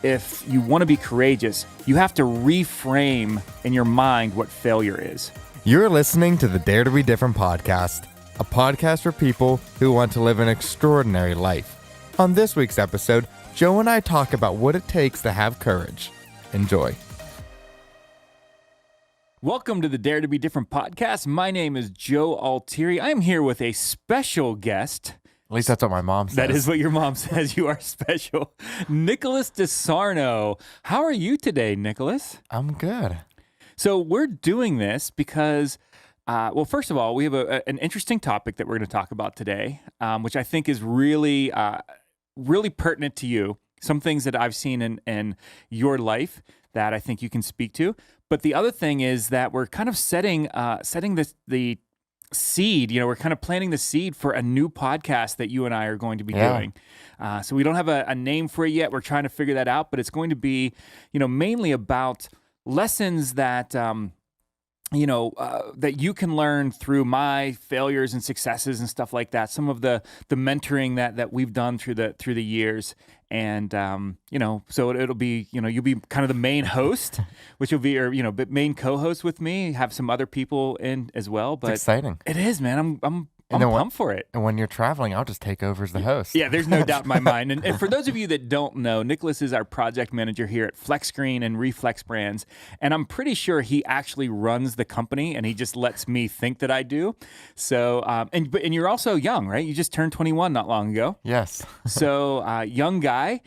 If you want to be courageous, you have to reframe in your mind what failure is. You're listening to the Dare to Be Different podcast, a podcast for people who want to live an extraordinary life. On this week's episode, Joe and I talk about what it takes to have courage. Enjoy. Welcome to the Dare to Be Different podcast. My name is Joe Altieri. I'm here with a special guest. At least that's what my mom says. That is what your mom says. You are special. Nicolas DeSarno. How are you today, Nicolas? I'm good. So we're doing this because, well, first of all, we have an interesting topic that we're going to talk about today, which I think is really, really pertinent to you. Some things that I've seen in your life that I think you can speak to. But the other thing is that we're kind of setting the seed, we're kind of planting the seed for a new podcast that you and I are going to be doing. So we don't have a name for it yet. We're trying to figure that out, but it's going to be, mainly about lessons that, that you can learn through my failures and successes and stuff like that. Some of the mentoring that we've done through the years. And, so it'll be, you'll be kind of the main host, which will be your, main co-host with me, have some other people in as well. But it's exciting. It is, man. I'm pumped for it. And when you're traveling, I'll just take over as the host. Yeah, there's no doubt in my mind. And for those of you that don't know, Nicolas is our project manager here at Flex Screen and Reflex Brands. And I'm pretty sure he actually runs the company and he just lets me think that I do. So, and you're also young, right? You just turned 21 not long ago. Yes. So, young guy,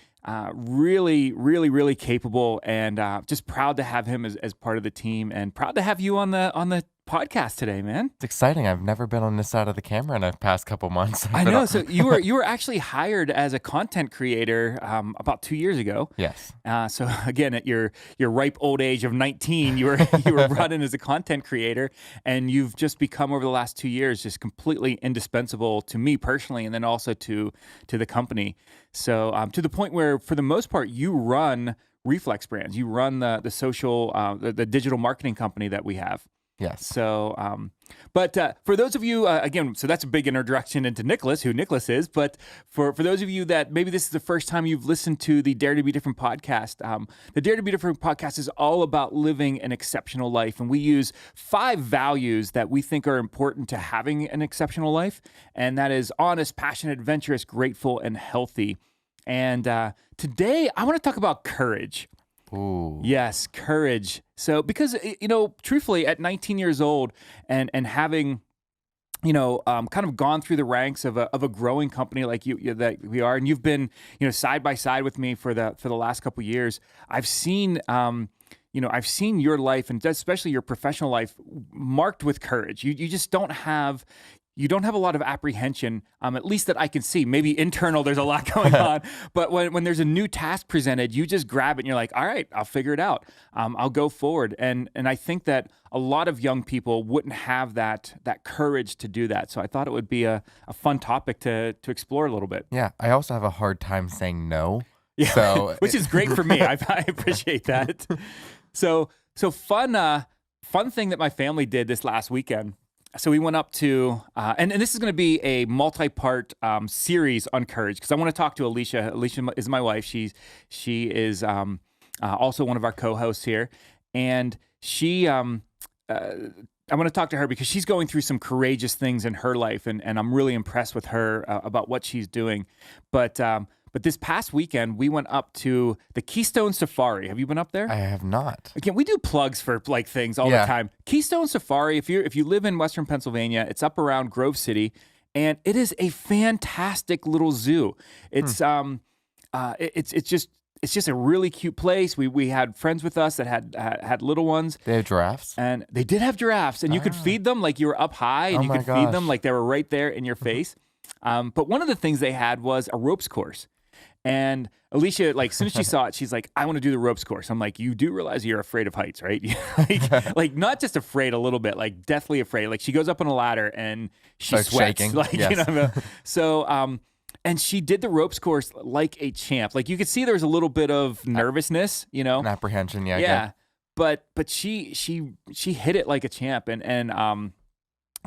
really, really, really capable, and just proud to have him as part of the team, and proud to have you on the podcast today, man. It's exciting. I've never been on this side of the camera in the past couple months. I know. So you were actually hired as a content creator about 2 years ago. Yes. So again, at your ripe old age of 19, you were brought in as a content creator, and you've just become over the last 2 years just completely indispensable to me personally, and then also to the company. So to the point where, for the most part, you run Reflex Brands. You run the social, the digital marketing company that we have. Yes. So, but for those of you, again, so that's a big introduction into Nicolas, who Nicolas is. But for those of you that maybe this is the first time you've listened to the Dare to Be Different podcast, the Dare to Be Different podcast is all about living an exceptional life. And we use 5 values that we think are important to having an exceptional life. And that is honest, passionate, adventurous, grateful, and healthy. And today I want to talk about courage. Ooh. Yes, courage. So because, truthfully, at 19 years old and having, kind of gone through the ranks of a growing company like you that we are, and you've been, side by side with me for the last couple of years, I've seen, I've seen your life, and especially your professional life, marked with courage. You just don't have. You don't have a lot of apprehension, at least that I can see. Maybe internal, there's a lot going on. But when there's a new task presented, you just grab it and you're like, all right, I'll figure it out. I'll go forward. And I think that a lot of young people wouldn't have that courage to do that. So I thought it would be a fun topic to explore a little bit. Yeah, I also have a hard time saying no. Yeah, so which is great for me. I appreciate that. So fun thing that my family did this last weekend. So we went up to, and this is going to be a multi-part series on courage, because I want to talk to Alicia. Alicia is my wife. She is also one of our co-hosts here, and I want to talk to her because she's going through some courageous things in her life, and I'm really impressed with her about what she's doing. But this past weekend, we went up to the Keystone Safari. Have you been up there? I have not. Again, we do plugs for things all the time. Keystone Safari, if you live in Western Pennsylvania, it's up around Grove City, and it is a fantastic little zoo. It's it's just a really cute place. We had friends with us that had little ones. They have giraffes? And they did have giraffes, and you could feed them like you were up high, and you could feed them like they were right there in your face. But one of the things they had was a ropes course. And Alicia, as soon as she saw it, she's like, I want to do the ropes course. I'm like, you do realize you're afraid of heights, right? like not just afraid a little bit, like deathly afraid. Like she goes up on a ladder and she starts sweats. Shaking. Yes. So, and she did the ropes course like a champ. Like you could see there was a little bit of nervousness, An apprehension, yeah. Yeah. But she hit it like a champ. And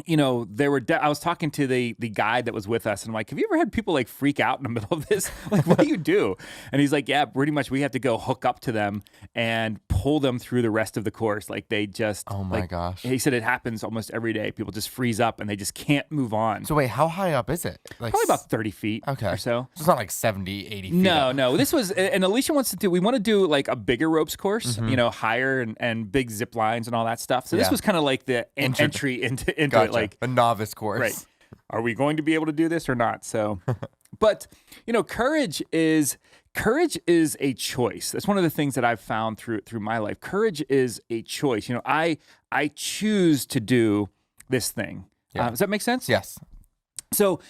I was talking to the guide that was with us, and I'm like, have you ever had people like freak out in the middle of this? Like, what do you do? And he's like, yeah, pretty much we have to go hook up to them and pull them through the rest of the course. Like they just, Oh my gosh. he said it happens almost every day. People just freeze up and they just can't move on. So wait, how high up is it? Like Probably about 30 feet okay. or so. So it's not like 70, 80 feet No, up. no. This was, and Alicia we want to do like a bigger ropes course, higher and big zip lines and all that stuff. So this Yeah. was kind of like the entry into Gotcha. it, like a novice course. right. Are we going to be able to do this or not? So, but courage is a choice. That's one of the things that I've found through my life. Courage is a choice. I choose to do this thing. Yeah. Does that make sense? Yes. So,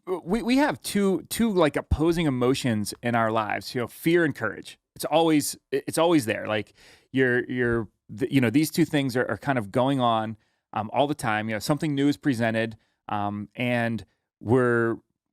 we have two like opposing emotions in our lives, fear and courage. It's always there. Like these two things are kind of going on all the time. Something new is presented, and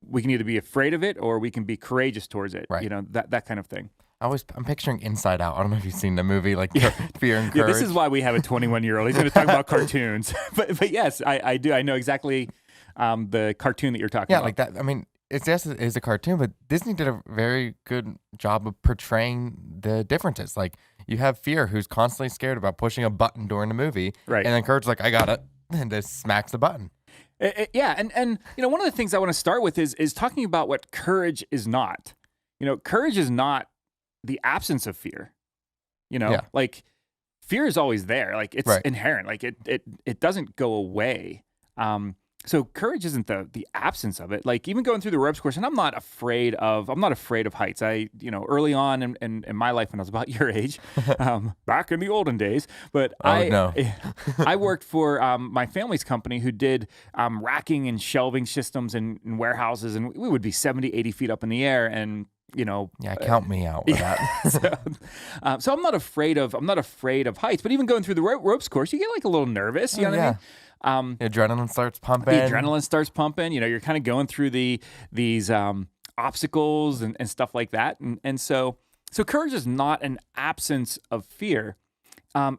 we can either be afraid of it or we can be courageous towards it. Right. That kind of thing. I'm picturing Inside Out. I don't know if you've seen the movie, like Fear and Courage. Yeah, this is why we have a 21-year-old. He's going to talk about cartoons. But yes, I do. I know exactly the cartoon that you're talking about. Yeah, like that. I mean, it is a cartoon, but Disney did a very good job of portraying the differences. Like you have Fear, who's constantly scared about pushing a button during the movie, Right. And then Courage's like, I got it, and just smacks the button. Yeah, and one of the things I want to start with is talking about what courage is not. Courage is not the absence of fear. Yeah. Like fear is always there. Like it's Right. inherent. Like it doesn't go away. So courage isn't the absence of it. Like even going through the ropes course, and I'm not afraid of heights. I, early on in my life when I was about your age, back in the olden days, but I worked for my family's company who did racking and shelving systems in warehouses, and we would be 70, 80 feet up in the air, and Yeah, count me out with that. so I'm not afraid of heights, but even going through the ropes course, you get like a little nervous. You know what I mean? The adrenaline starts pumping. The adrenaline starts pumping. You're kind of going through these obstacles and stuff like that. And so courage is not an absence of fear.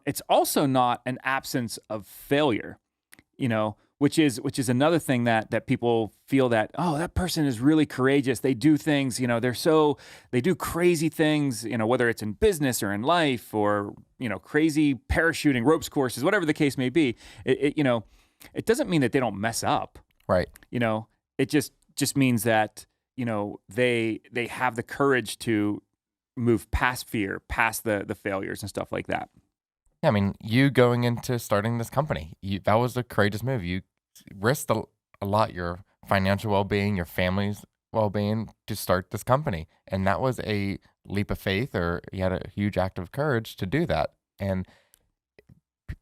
It's also not an absence of failure, which is another thing that people feel that, oh, that person is really courageous. They do things, they do crazy things, whether it's in business or in life or, crazy parachuting, ropes courses, whatever the case may be. It doesn't mean that they don't mess up. Right. It just means that, they have the courage to move past fear, past the failures and stuff like that. Yeah, I mean, you going into starting this company, that was a courageous move. You risked a lot, your financial well-being, your family's well-being to start this company. And that was a leap of faith, or you had a huge act of courage to do that. And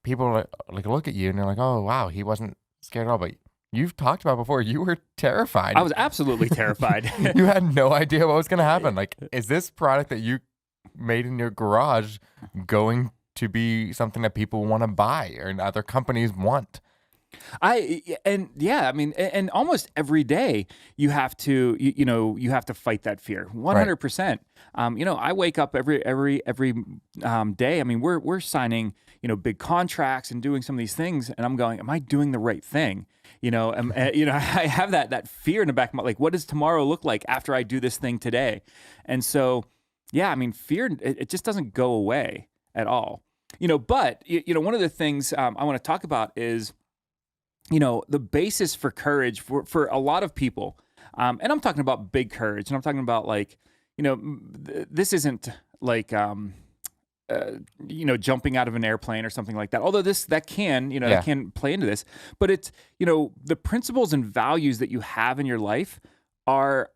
people like look at you and they're like, oh, wow, he wasn't scared at all. But you've talked about before, you were terrified. I was absolutely terrified. You had no idea what was going to happen. Like, is this product that you made in your garage going to be something that people want to buy or other companies want? And almost every day you have to, you have to fight that fear 100%. I wake up every day. I mean, we're signing, big contracts and doing some of these things, and I'm going, am I doing the right thing? I have that fear in the back of my, like, what does tomorrow look like after I do this thing today? And so, yeah, I mean, fear, it just doesn't go away at all. But one of the things I want to talk about is, the basis for courage for a lot of people. And I'm talking about big courage, and I'm talking about like, this isn't like, jumping out of an airplane or something like that. Although that can play into this, but it's, the principles and values that you have in your life are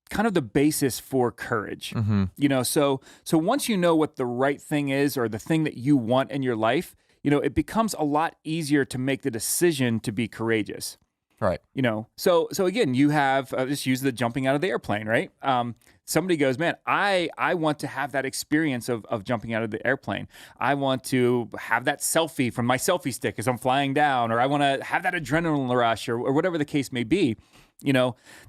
kind of the basis for courage. Mm-hmm. So once you know what the right thing is, or the thing that you want in your life, it becomes a lot easier to make the decision to be courageous. Right. So again, you have, just use the jumping out of the airplane, right? Somebody goes, man, I want to have that experience of jumping out of the airplane. I want to have that selfie from my selfie stick as I'm flying down, or I want to have that adrenaline rush, or whatever the case may be.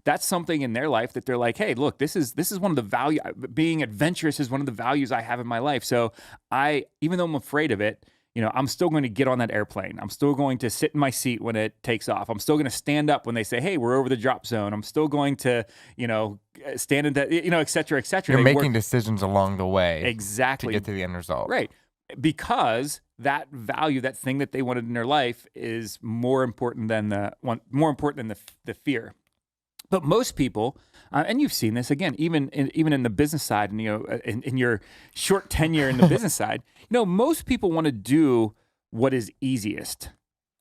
That's something in their life that they're like, hey, look, this is one of the value, being adventurous is one of the values I have in my life. So even though I'm afraid of it, I'm still going to get on that airplane. I'm still going to sit in my seat when it takes off. I'm still going to stand up when they say, hey, we're over the drop zone. I'm still going to, stand in that, et cetera, et cetera. You're making decisions along the way exactly to get to the end result. Right. Because that value, that thing that they wanted in their life is more important than the fear. But most people, and you've seen this again, even in the business side, and in your short tenure in the business side, most people want to do what is easiest.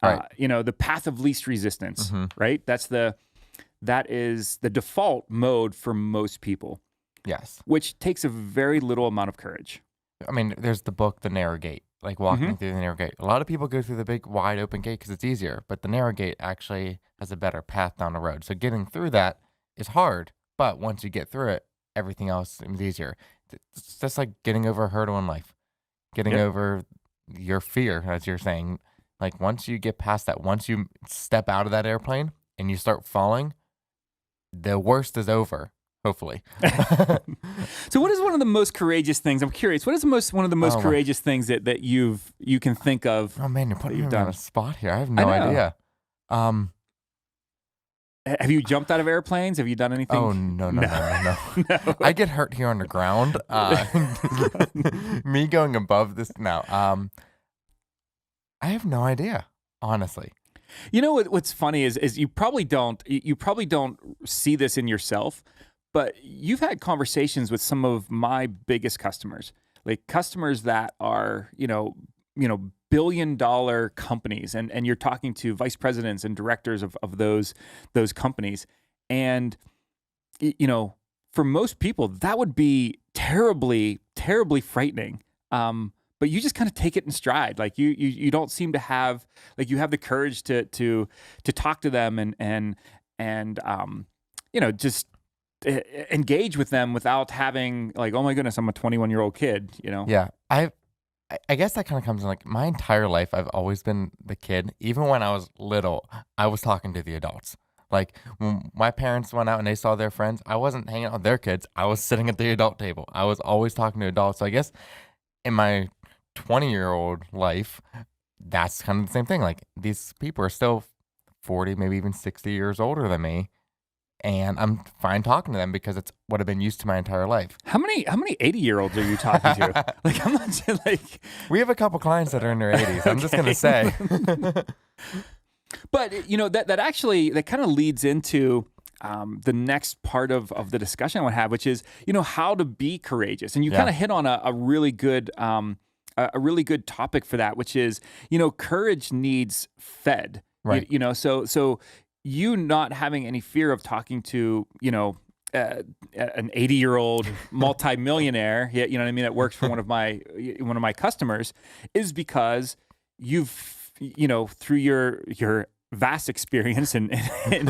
Right. The path of least resistance. Mm-hmm. Right. That is the default mode for most people. Yes. Which takes a very little amount of courage. I mean, there's the book, The Narrow Gate, like walking Mm-hmm. through the narrow gate. A lot of people go through the big, wide open gate because it's easier, but the narrow gate actually has a better path down the road. So getting through that is hard, but once you get through it, everything else seems easier. It's just like getting over a hurdle in life, getting over your fear, as you're saying. Like once you get past that, once you step out of that airplane and you start falling, the worst is over. Hopefully. So what is one of the most courageous things? I'm curious. What is one of the most courageous things that you can think of? Oh man, you're putting me on a spot here. I have I no know. idea. Have you jumped out of airplanes? Have you done anything? Oh no. No. I get hurt here on the ground. Me going above this now. I have no idea, honestly. What's funny is you probably don't see this in yourself, but you've had conversations with some of my biggest customers, like customers that are, billion-dollar companies, and you're talking to vice presidents and directors of those companies. And, for most people, that would be terribly, terribly frightening. But you just kind of take it in stride. Like you don't seem to have, like you have the courage to talk to them and just engage with them without having like, oh my goodness, I'm a 21-year-old kid, Yeah. I guess that kind of comes in like my entire life. I've always been the kid. Even when I was little, I was talking to the adults. Like when my parents went out and they saw their friends, I wasn't hanging out with their kids. I was sitting at the adult table. I was always talking to adults. So I guess in my 20-year-old life, that's kind of the same thing. Like these people are still 40, maybe even 60 years older than me. And I'm fine talking to them because it's what I've been used to my entire life. How many 80-year-olds are you talking to? Like I'm not like we have a couple clients that are in their 80s. I'm just gonna say. But that actually that kind of leads into the next part of the discussion I want to have, which is how to be courageous, and you kind of hit on a really good topic for that, which is courage needs fed, right? So you not having any fear of talking to an 80-year-old multimillionaire, you know what I mean, that works for one of my customers, is because you've through your vast experience and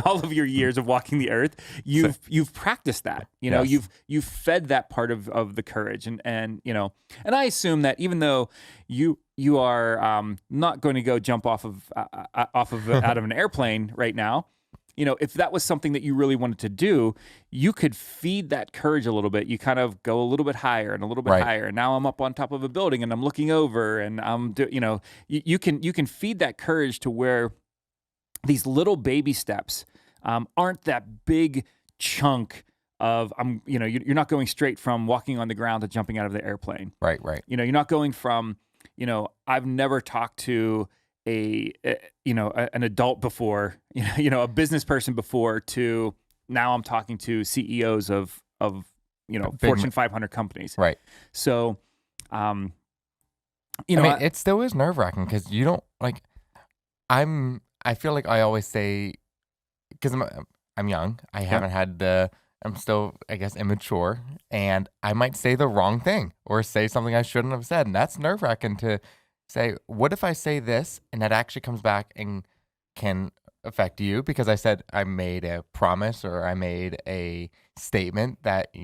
all of your years of walking the earth, you've practiced that. Yes. You've fed that part of the courage, and I assume that even though you are not going to go jump out of an airplane right now, if that was something that you really wanted to do, you could feed that courage a little bit. You kind of go a little bit higher and a little bit higher. And now I'm up on top of a building and I'm looking over and you can feed that courage to where these little baby steps aren't that big chunk of you're not going straight from walking on the ground to jumping out of the airplane. Right. You're not going from I've never talked to an adult before, a business person before, to now I'm talking to CEOs of Fortune 500 companies. Right. So, it still is nerve-wracking because you don't like. I feel like I always say, because I'm young. I haven't had I'm still, I guess, immature, and I might say the wrong thing or say something I shouldn't have said, and that's nerve-wracking to say, what if I say this and that actually comes back and can affect you because I said I made a promise or I made a statement that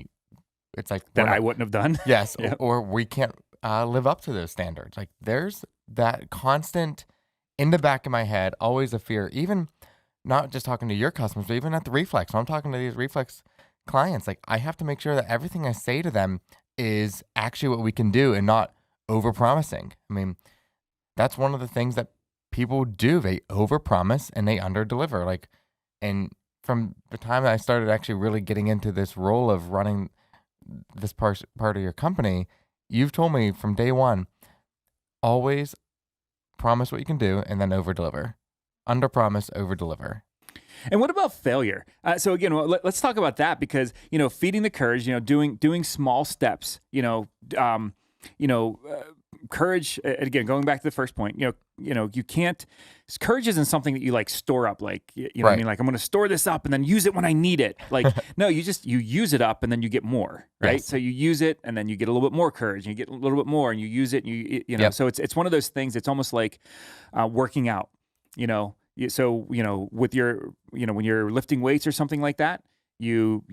it's like that I wouldn't have done. Yes, yep. Or we can't live up to those standards. Like there's that constant in the back of my head, always a fear, even not just talking to your customers, but even at the Reflex. When I'm talking to these Reflex clients, like I have to make sure that everything I say to them is actually what we can do and not over-promising. I mean, that's one of the things that people do. They overpromise and they underdeliver. Like, and from the time that I started actually really getting into this role of running this part of your company, you've told me from day one, always promise what you can do and then overdeliver. Underpromise, overdeliver. And what about failure? So again, let's talk about that, because feeding the courage, doing small steps, courage. Again, going back to the first point, you can't. Courage isn't something that you like store up, like what I mean. Like, I'm going to store this up and then use it when I need it. Like, no, you use it up and then you get more, right? Yes. So you use it and then you get a little bit more courage, and you get a little bit more, and you use it, and you know. Yep. So it's one of those things. It's almost like working out, So, with your, when you're lifting weights or something like that, you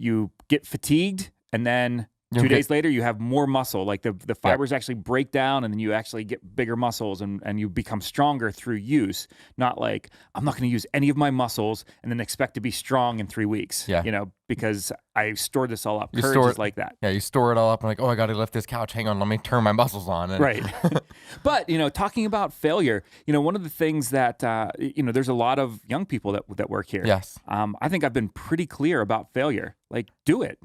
get fatigued, and then 2 days later you have more muscle. Like the fibers actually break down, and then you actually get bigger muscles, and you become stronger through use. Not like, I'm not going to use any of my muscles and then expect to be strong in 3 weeks, because I stored this all up. Courage is like that. Yeah, you store it all up and like, oh, I got to lift this couch. Hang on, let me turn my muscles on. Right. But, talking about failure, one of the things that, there's a lot of young people that work here. Yes. I think I've been pretty clear about failure. Like, do it,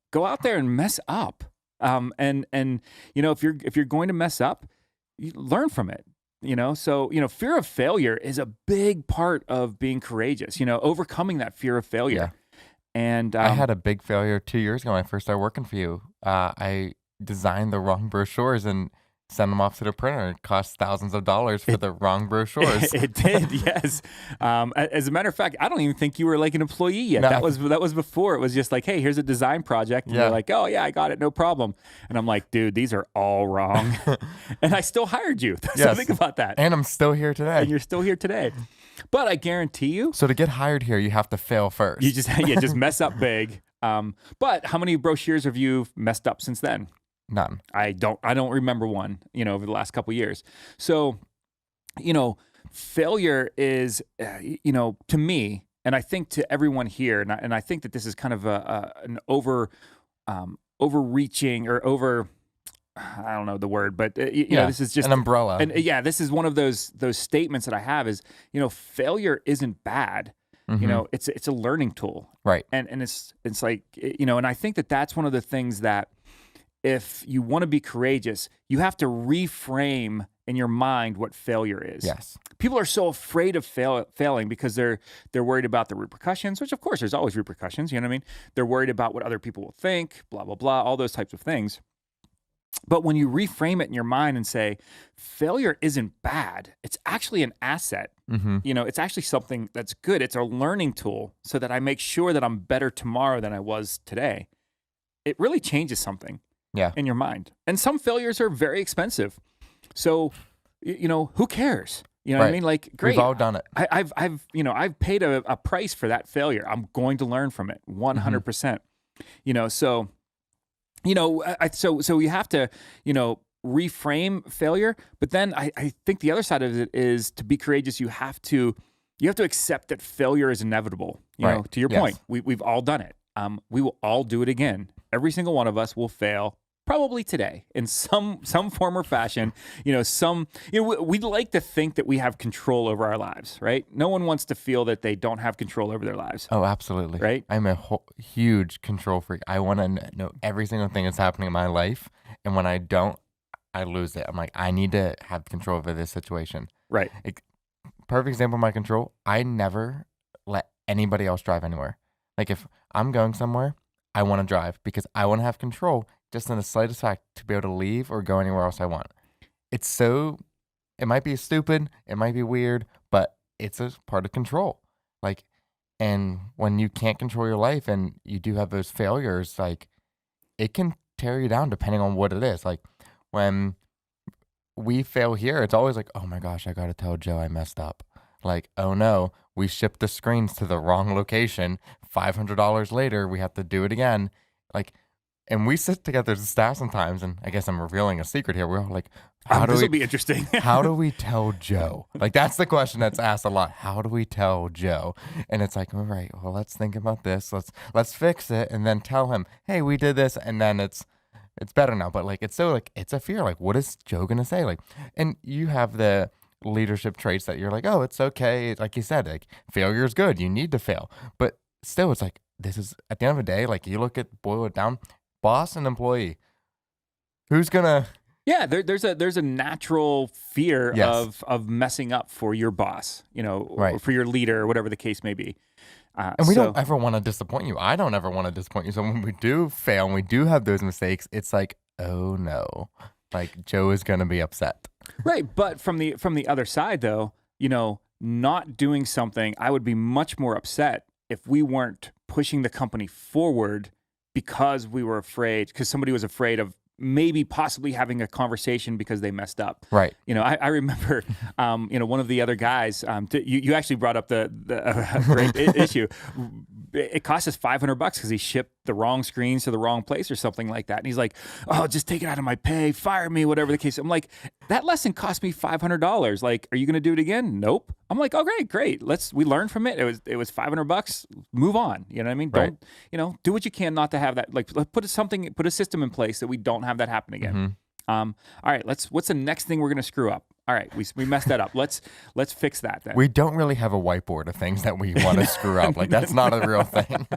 go out there and mess up. And if you're going to mess up, you learn from it. So fear of failure is a big part of being courageous, overcoming that fear of failure. Yeah. And I had a big failure 2 years ago when I first started working for you. I designed the wrong brochures and sent them off to the printer. It cost thousands of dollars for the wrong brochures. It did, yes. As a matter of fact, I don't even think you were like an employee yet. No. That was before. It was just like, hey, here's a design project. And you're like, oh yeah, I got it, no problem. And I'm like, dude, these are all wrong. And I still hired you. So Yes. think about that. And I'm still here today. And you're still here today. But I guarantee you. So to get hired here, you have to fail first. You just mess up big. But how many brochures have you messed up since then? None. I don't remember one, over the last couple of years. So, failure is, to me, and I think to everyone here, and I think that this is kind of an overreaching or over, I don't know the word, but this is just an umbrella. And this is one of those statements that I have is, failure isn't bad. It's a learning tool. Right. And it's like, and I think that that's one of the things that, if you want to be courageous, you have to reframe in your mind what failure is. Yes. People are so afraid of failing because they're worried about the repercussions, which of course there's always repercussions, you know what I mean? They're worried about what other people will think, blah, blah, blah, all those types of things. But when you reframe it in your mind and say, failure isn't bad, it's actually an asset. Mm-hmm. It's actually something that's good. It's a learning tool so that I make sure that I'm better tomorrow than I was today. It really changes something. In your mind. And some failures are very expensive. So, who cares? You know what I mean? Like, great. We've all done it. I've paid a price for that failure. I'm going to learn from it 100%. So you have to, reframe failure. But then I think the other side of it is, to be courageous, you have to accept that failure is inevitable. To your point, we've all done it. We will all do it again. Every single one of us will fail. Probably today in some form or fashion. We'd like to think that we have control over our lives, right? No one wants to feel that they don't have control over their lives. Oh, absolutely. Right? I'm a huge control freak. I want to know every single thing that's happening in my life. And when I don't, I lose it. I'm like, I need to have control over this situation. Right. Perfect example of my control. I never let anybody else drive anywhere. Like, if I'm going somewhere, I want to drive because I want to have control, just in the slightest fact, to be able to leave or go anywhere else I want. It might be stupid, it might be weird, but it's a part of control. Like, and when you can't control your life and you do have those failures, like, it can tear you down depending on what it is. Like, when we fail here, it's always like, oh my gosh, I got to tell Joe I messed up. Like, oh no, we shipped the screens to the wrong location. $500 later, we have to do it again. Like, and we sit together as a staff sometimes, and I guess I'm revealing a secret here. We're all like, this will be interesting. How do we tell Joe? Like, that's the question that's asked a lot. How do we tell Joe? And it's like, all right, well, let's think about this. Let's fix it, and then tell him, hey, we did this. And then it's, It's better now, but like it's so like it's a fear. Like, what is Joe gonna say? Like, and you have the leadership traits that you're like, oh, it's okay. Like you said, like failure is good. You need to fail, but still, it's like this is at the end of the day. Like you look at boil it down, boss and employee. Who's gonna? Yeah, there's a natural fear Yes. of messing up for your boss, or Right. for your leader, or whatever the case may be. And we So don't ever want to disappoint you. I don't ever want to disappoint you. So when we do fail and we do have those mistakes, it's like, oh no, like Joe is gonna be upset. right, but from the other side though, not doing something, I would be much more upset if we weren't pushing the company forward because we were afraid, because somebody was afraid of maybe possibly having a conversation because they messed up. Right. I remember, one of the other guys, you actually brought up the great issue. It cost us $500 because he shipped the wrong screens to the wrong place or something like that. And he's like, oh, just take it out of my pay, fire me, whatever the case. I'm like, that lesson cost me $500. Like, are you going to do it again? Nope. I'm like, oh, great. We learned from it. It was $500. Move on. You know what I mean? Right. Don't, do what you can not to have that. Like, let's put a system in place that we don't have that happen again. All right, what's the next thing we're going to screw up? All right, we messed that up. Let's fix that then. We don't really have a whiteboard of things that we want to screw up. Like that's not a real thing.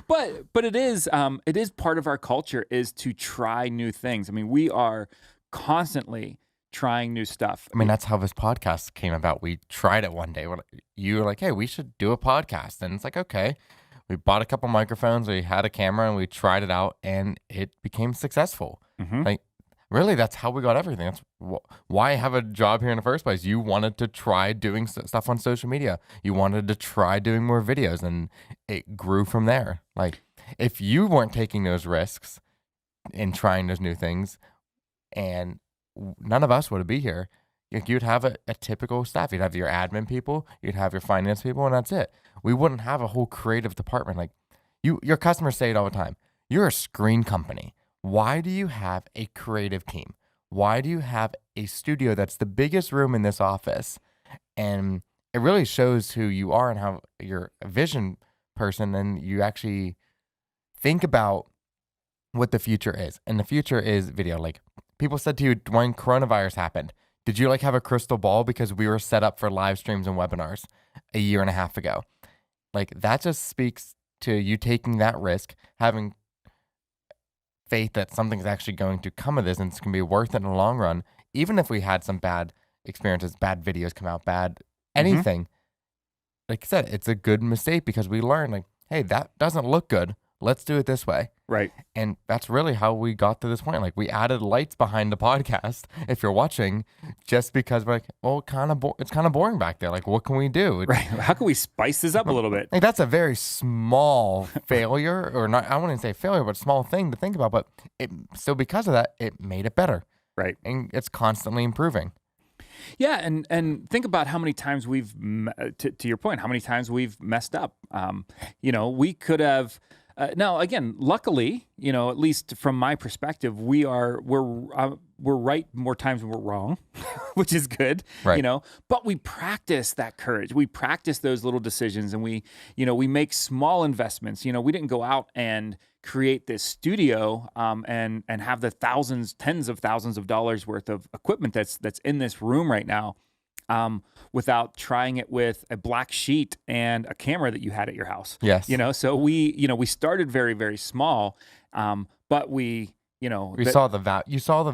But it is part of our culture is to try new things. I mean, we are constantly trying new stuff. I mean, that's how this podcast came about. We tried it one day. You were like, hey, we should do a podcast. And it's like, okay. We bought a couple microphones, we had a camera, and we tried it out, and it became successful. Like, really, that's how we got everything. That's why I have a job here in the first place. You wanted to try doing stuff on social media. You wanted to try doing more videos, and it grew from there. Like, if you weren't taking those risks in trying those new things, and none of us would be here, you'd have a typical staff. You'd have your admin people, you'd have your finance people, and that's it. We wouldn't have a whole creative department. Like, your customers say it all the time. You're a screen company. Why do you have a creative team? Why do you have a studio that's the biggest room in this office? And it really shows who you are and how you're a vision person, and you actually think about what the future is. And the future is video. Like, people said to you when coronavirus happened, did you like have a crystal ball because we were set up for live streams and webinars a year and a half ago? Like, that just speaks to you taking that risk, having faith that something's actually going to come of this and it's going to be worth it in the long run. Even if we had some bad experiences, bad videos come out, bad anything, like I said, it's a good mistake because we learn, like, hey, that doesn't look good. Let's do it this way. Right. And that's really how we got to this point. Like, we added lights behind the podcast, if you're watching, just because we're like, well, it's kind of boring back there. Like, what can we do? Right. How can we spice this up a little bit? Like, that's a very small failure, or not, I wouldn't say failure, but small thing to think about. But because of that, it made it better. Right. And it's constantly improving. Yeah, and think about how many times we've, to your point, how many times we've messed up. We could have. Now, again, luckily, at least from my perspective, we're right more times than we're wrong, which is good. Right. But we practice that courage. We practice those little decisions, and we make small investments. We didn't go out and create this studio and have the tens of thousands of dollars worth of equipment that's in this room right now. Without trying it with a black sheet and a camera that you had at your house. Yes. So we started very, very small, but we saw the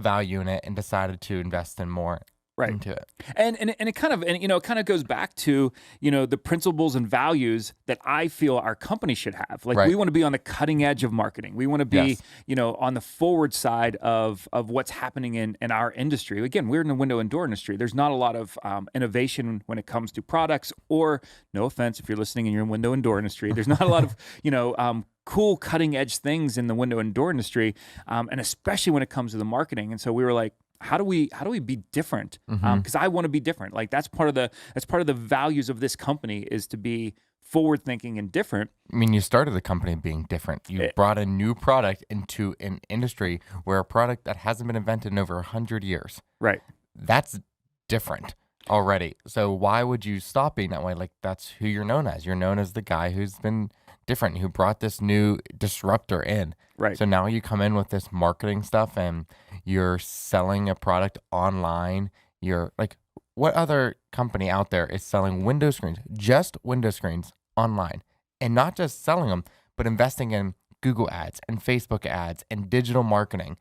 value in it and decided to invest in more into it. And it kind of goes back to, the principles and values that I feel our company should have. Like, we want to be on the cutting edge of marketing. We want to be, on the forward side of what's happening in our industry. Again, we're in the window and door industry. There's not a lot of innovation when it comes to products, or, no offense if you're listening and you're in window and door industry, there's not a lot of, cool cutting edge things in the window and door industry. And especially when it comes to the marketing. And so we were like, how do we be different? Because I want to be different. Like, that's part of the values of this company, is to be forward thinking and different. I mean, you started the company being different. You brought a new product into an industry where a product that hasn't been invented in over 100 years. Right. That's different already. So why would you stop being that way? Like, that's who you're known as. You're known as the guy who's been different, who brought this new disruptor in. Right. So now you come in with this marketing stuff and you're selling a product online. You're like, what other company out there is selling window screens, just window screens online, and not just selling them, but investing in Google ads and Facebook ads and digital marketing?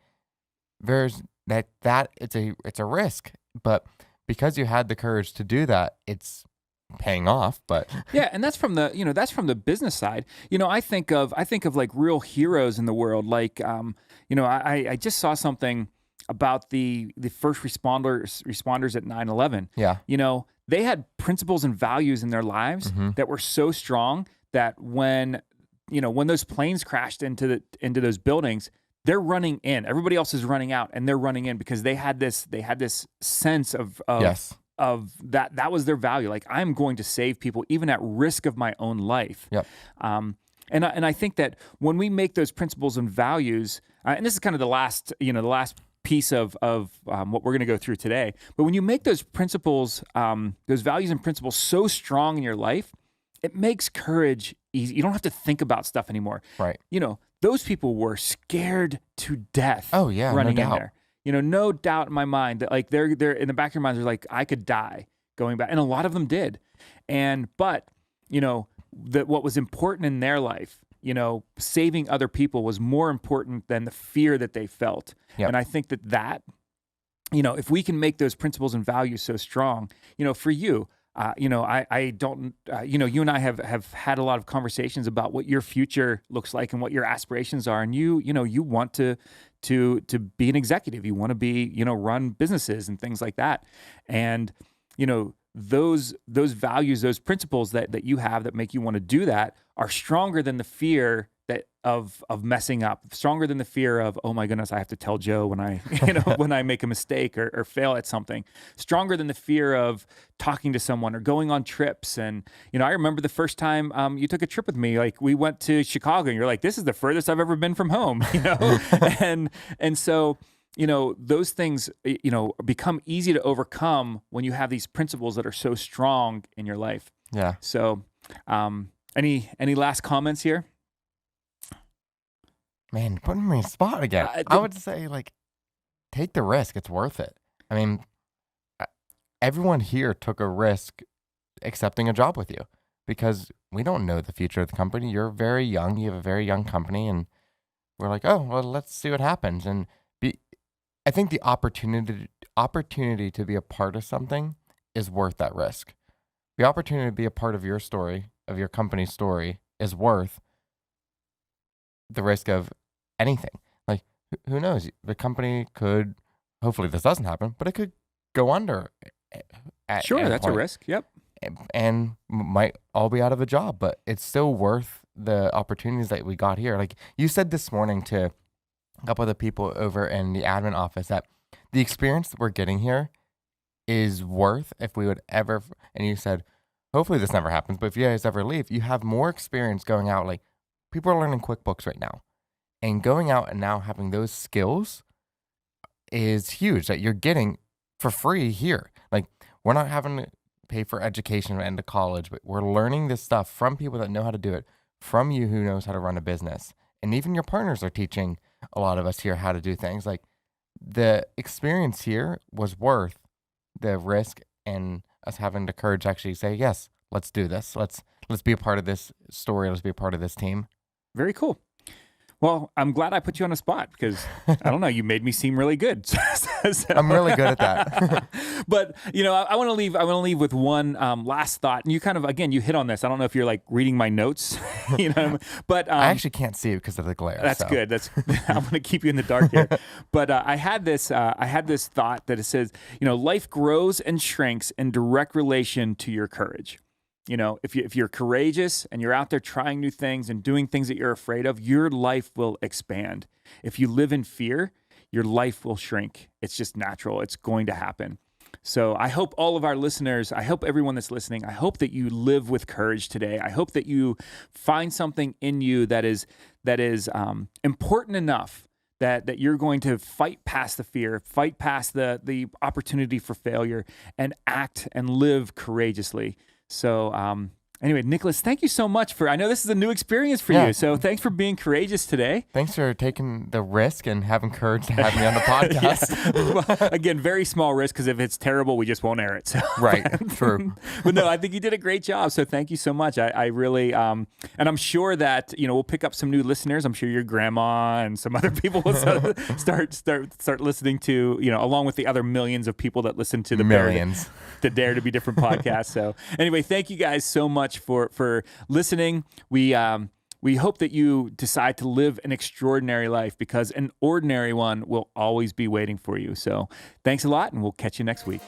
There's that it's a risk, but because you had the courage to do that, it's paying off. But Yeah, and that's from the business side. I think of like real heroes in the world. Like, I just saw something about the first responders at 9/11. yeah, They had principles and values in their lives that were so strong that when those planes crashed into those buildings, they're running in. Everybody else is running out, and they're running in because they had this sense of yes, that was their value. Like, I'm going to save people even at risk of my own life. yep, And I think that when we make those principles and values, and this is kind of the last piece of what we're going to go through today. But when you make those principles, those values and principles so strong in your life, it makes courage easy. You don't have to think about stuff anymore. right. Those people were scared to death. Oh yeah, running no in doubt. there. No doubt in my mind that like they're in the back of your minds, they're like, I could die going back, and a lot of them did. But that what was important in their life, saving other people was more important than the fear that they felt. Yep. And I think that if we can make those principles and values so strong, for you. I don't, you and I have had a lot of conversations about what your future looks like and what your aspirations are. And you want to be an executive. You want to be, run businesses and things like that. And, those values, those principles that you have that make you want to do that are stronger than the fear of messing up, stronger than the fear of, oh my goodness, I have to tell Joe when I, when I make a mistake or fail at something, stronger than the fear of talking to someone or going on trips. And, I remember the first time you took a trip with me, like we went to Chicago and you're like, this is the furthest I've ever been from home, and so, those things, become easy to overcome when you have these principles that are so strong in your life. Yeah. So, any last comments here? Man, putting me in a spot again. I would say, like, take the risk. It's worth it. I mean, everyone here took a risk accepting a job with you because we don't know the future of the company. You're very young. You have a very young company, and we're like, oh, well, let's see what happens. And I think the opportunity to be a part of something is worth that risk. The opportunity to be a part of your story, of your company's story, is worth the risk of anything. Like, who knows? The company could, hopefully this doesn't happen, but it could go under. Sure, that's a risk. Yep. And might all be out of a job, but it's still worth the opportunities that we got here. Like you said this morning to a couple of the people over in the admin office that the experience that we're getting here is worth if we would ever, and you said, hopefully this never happens, but if you guys ever leave, you have more experience going out. Like, people are learning QuickBooks right now, and going out and now having those skills is huge that you're getting for free here. Like, we're not having to pay for education and to college, but we're learning this stuff from people that know how to do it, from you who knows how to run a business. And even your partners are teaching a lot of us here how to do things. Like, the experience here was worth the risk and us having the courage to actually say, yes, let's do this. Let's be a part of this story. Let's be a part of this team. Very cool. Well, I'm glad I put you on a spot because I don't know, you made me seem really good. So, I'm really good at that. But I want to leave with one last thought. And you kind of, again, you hit on this. I don't know if you're like reading my notes, but I actually can't see it because of the glare. That's good. I'm going to keep you in the dark here. But I had this thought that it says, life grows and shrinks in direct relation to your courage. If you're courageous and you're out there trying new things and doing things that you're afraid of, your life will expand. If you live in fear, your life will shrink. It's just natural. It's going to happen. So I hope all of our listeners, I hope everyone that's listening, I hope that you live with courage today. I hope that you find something in you that is important enough that you're going to fight past the fear, fight past the opportunity for failure, and act and live courageously. So Anyway, Nicholas, thank you so much I know this is a new experience for Yeah. you. So thanks for being courageous today. Thanks for taking the risk and having courage to have me on the podcast. Well, again, very small risk because if it's terrible, we just won't air it. So. Right. True. But no, I think you did a great job. So thank you so much. I really, and I'm sure that, we'll pick up some new listeners. I'm sure your grandma and some other people will start listening to, along with the other millions of people that listen to the Millions. The Dare to Be Different podcast. So anyway, thank you guys so much for listening. We hope that you decide to live an extraordinary life because an ordinary one will always be waiting for you. So thanks a lot, and we'll catch you next week.